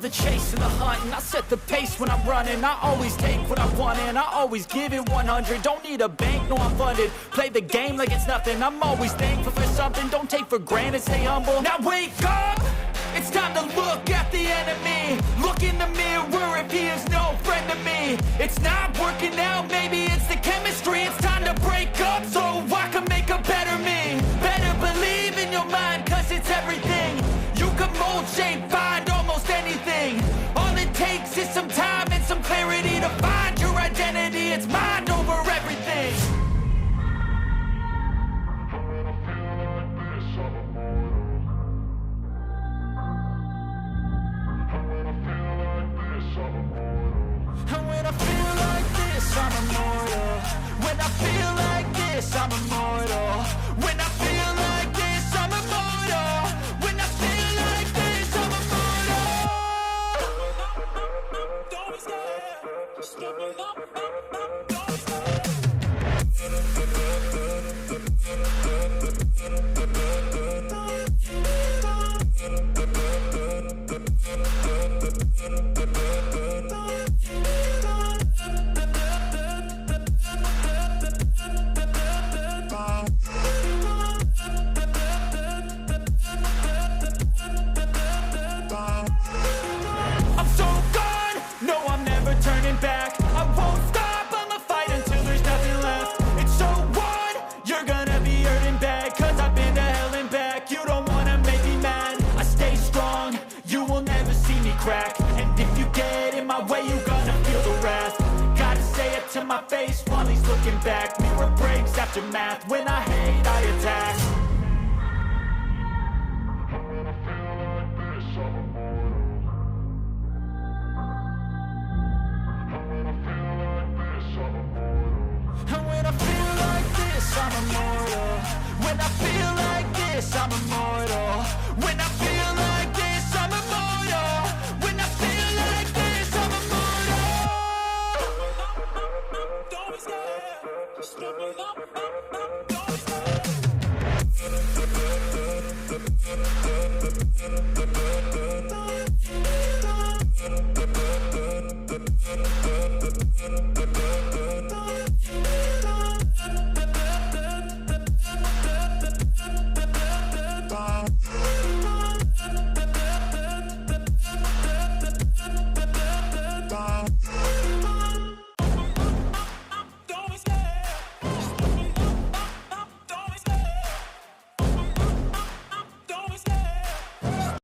the chase and the hunt, and I set the pace when I'm running. I always take what I want and I always give it 100. Don't need a bank, no I'm funded. Play the game like it's nothing. I'm always thankful for something. Don't take for granted, stay humble. Now wake up! It's time to look at the enemy. Look in the mirror if he is no friend to me. It's not working out, maybe it's the chemistry. It's time to break up so I can make a better me. Better believe in your mind, cause it's everything. You can mold, shape, find almost anything. All it takes is some time and some clarity to find your identity. It's mind over everything. And when I feel like this, I'm immortal. When I feel like this, I'm immortal. When I feel like this, I'm immortal. When I feel like this, I'm immortal. Don't be scared. Just give it up. Don't be scared. Back. I won't stop, I'ma fight until there's nothing left. It's so what? You're gonna be hurting bad, cause I've been to hell and back. You don't wanna make me mad. I stay strong, you will never see me crack. And if you get in my way, you're gonna feel the wrath. Gotta say it to my face while he's looking back. Mirror breaks after math, when I hate, I attack. I'm immortal. When I feel like this, I'm immortal. When I feel like this, I'm immortal. When I feel like this, I'm immortal. Don't be scared. Just give it up. Don't be scared.